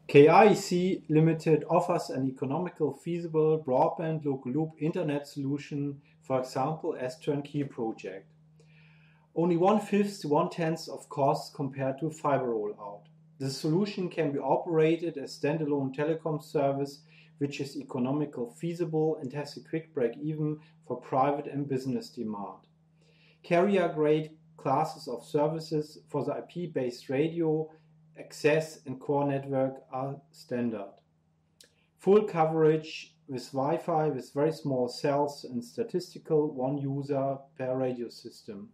KIC Limited offers an economical, feasible broadband local loop internet solution, for example, as turnkey project. Only 1/5 to 1/10 of costs compared to fiber rollout. The solution can be operated as standalone telecom service, which is economical, feasible, and has a quick break-even for private and business demand. Carrier-grade classes of services for the IP-based radio, access, and core network are standard. Full coverage with Wi-Fi with very small cells and statistical one user per radio system.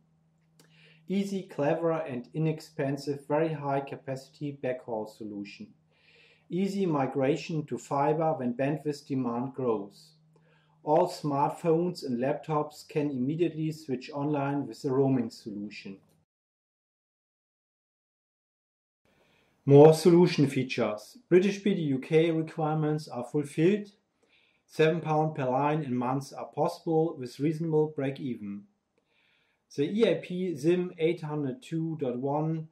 Easy, clever, and inexpensive, very high capacity backhaul solution. Easy migration to fiber when bandwidth demand grows. All smartphones and laptops can immediately switch online with a roaming solution. More solution features. British BDUK requirements are fulfilled. £7 per line in months are possible with reasonable break-even. The EIP SIM 802.1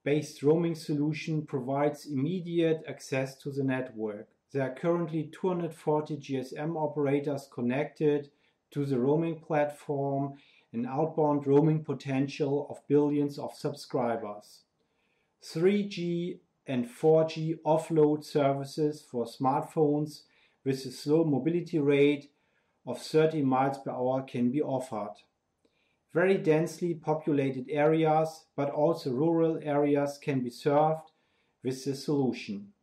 based roaming solution provides immediate access to the network. There are currently 240 GSM operators connected to the roaming platform, an outbound roaming potential of billions of subscribers. 3G and 4G offload services for smartphones with a slow mobility rate of 30 miles per hour can be offered. Very densely populated areas, but also rural areas can be served with the solution.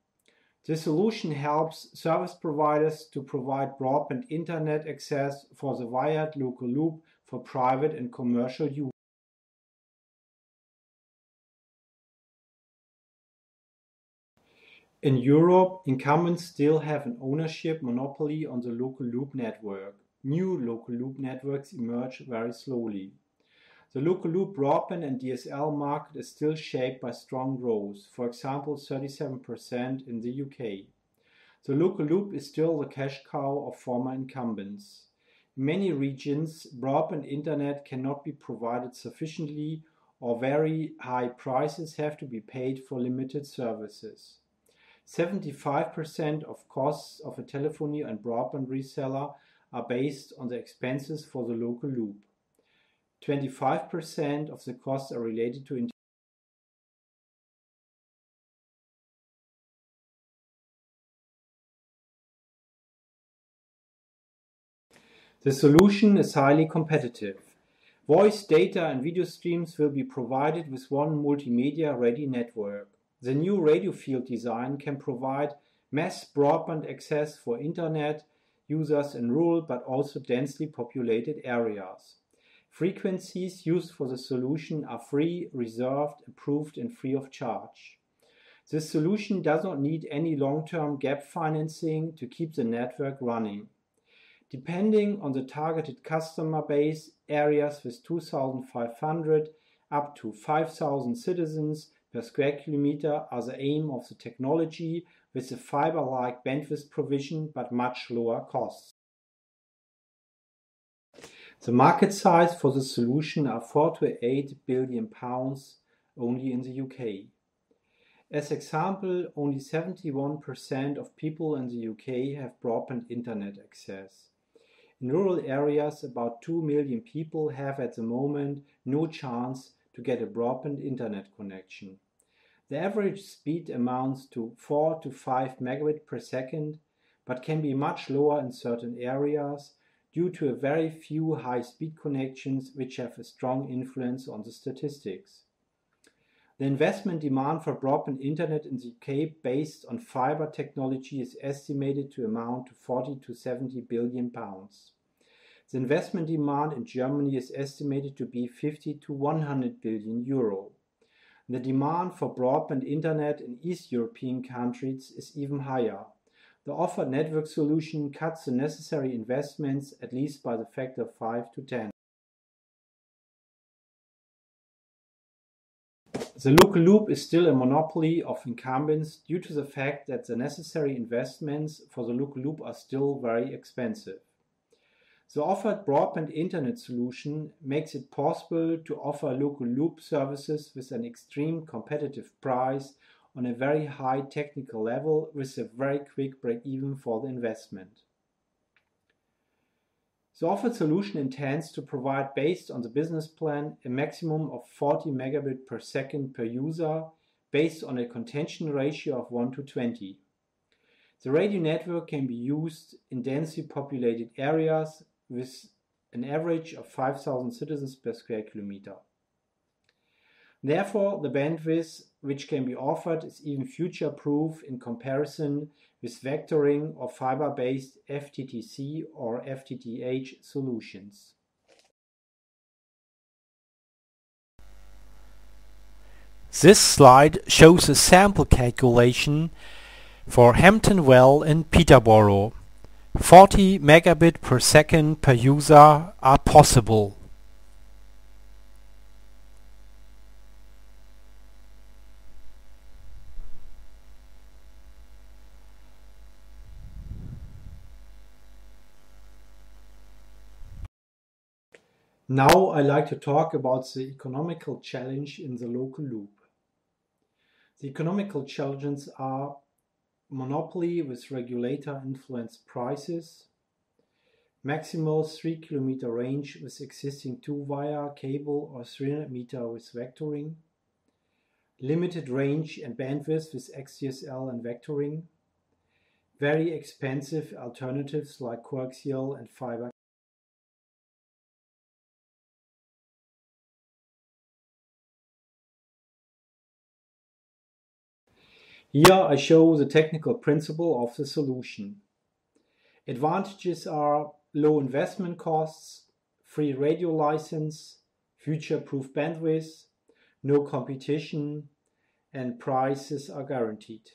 The solution helps service providers to provide broadband internet access for the wired local loop for private and commercial use. In Europe, incumbents still have an ownership monopoly on the local loop network. New local loop networks emerge very slowly. The local loop broadband and DSL market is still shaped by strong growth, for example 37% in the UK. The local loop is still the cash cow of former incumbents. In many regions, broadband internet cannot be provided sufficiently, or very high prices have to be paid for limited services. 75% of costs of a telephony and broadband reseller are based on the expenses for the local loop. 25% of the costs are related to The solution is highly competitive. Voice, data, and video streams will be provided with one multimedia-ready network. The new radio field design can provide mass broadband access for internet users in rural but also densely populated areas. Frequencies used for the solution are free, reserved, approved, and free of charge. This solution does not need any long-term gap financing to keep the network running. Depending on the targeted customer base, areas with 2,500 up to 5,000 citizens per square kilometer are the aim of the technology, with a fiber-like bandwidth provision but much lower costs. The market size for the solution are £4 to £8 billion only in the UK. As example, only 71% of people in the UK have broadband internet access. In rural areas, about 2 million people have at the moment no chance to get a broadband internet connection. The average speed amounts to 4 to 5 megabits per second, but can be much lower in certain areas due to a very few high-speed connections which have a strong influence on the statistics. The investment demand for broadband internet in the UK based on fiber technology is estimated to amount to 40 to 70 billion pounds. The investment demand in Germany is estimated to be 50 to 100 billion euro. The demand for broadband internet in East European countries is even higher. The offered network solution cuts the necessary investments at least by the factor 5 to 10. The local loop is still a monopoly of incumbents due to the fact that the necessary investments for the local loop are still very expensive. The offered broadband internet solution makes it possible to offer local loop services with an extreme competitive price on a very high technical level with a very quick break-even for the investment. The offered solution intends to provide, based on the business plan, a maximum of 40 megabit per second per user based on a contention ratio of 1:20. The radio network can be used in densely populated areas with an average of 5,000 citizens per square kilometer. Therefore, the bandwidth which can be offered is even future-proof in comparison with vectoring or fiber-based FTTC or FTTH solutions. This slide shows a sample calculation for Hampton Well in Peterborough. 40 megabit per second per user are possible. Now I'd like to talk about the economical challenge in the local loop. The economical challenges are monopoly with regulator-influenced prices, maximal 3 km range with existing 2-wire cable or 300 meter with vectoring, limited range and bandwidth with xDSL and vectoring, very expensive alternatives like coaxial and fiber. Here I show the technical principle of the solution. Advantages are low investment costs, free radio license, future-proof bandwidth, no competition, and prices are guaranteed.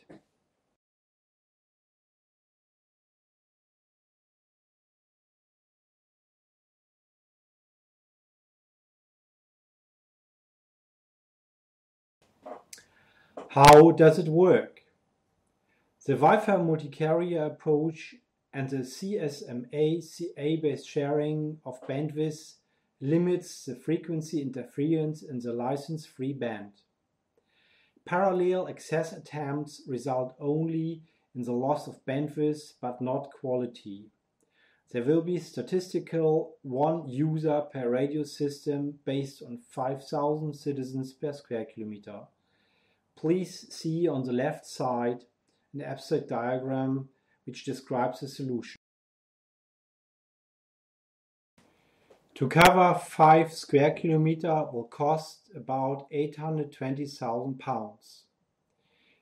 How does it work? The Wi-Fi multi-carrier approach and the CSMA-CA-based sharing of bandwidth limits the frequency interference in the license-free band. Parallel access attempts result only in the loss of bandwidth but not quality. There will be statistical one user per radio system based on 5,000 citizens per square kilometer. Please see on the left side an abstract diagram which describes the solution. To cover 5 square kilometers will cost about £820,000.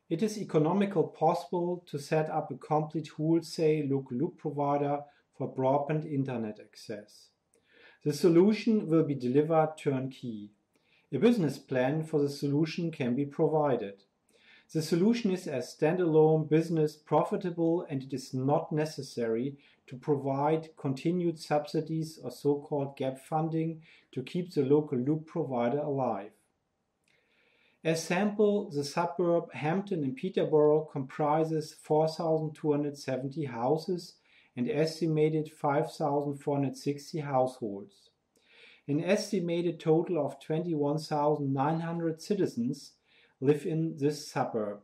It is economical possible to set up a complete wholesale local loop provider for broadband internet access. The solution will be delivered turnkey. A business plan for the solution can be provided. The solution is as standalone business profitable and it is not necessary to provide continued subsidies or so-called gap funding to keep the local loop provider alive. As sample, the suburb Hampton in Peterborough comprises 4,270 houses and estimated 5,460 households. An estimated total of 21,900 citizens live in this suburb.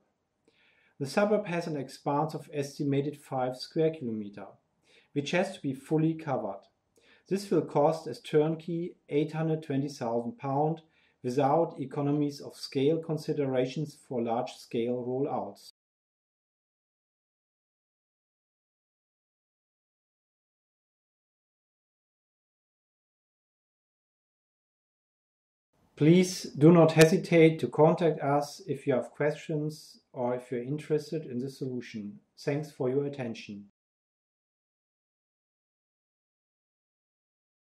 The suburb has an expanse of estimated 5 square kilometers, which has to be fully covered. This will cost as turnkey £820,000 without economies of scale considerations for large-scale rollouts. Please do not hesitate to contact us if you have questions or if you're interested in the solution. Thanks for your attention.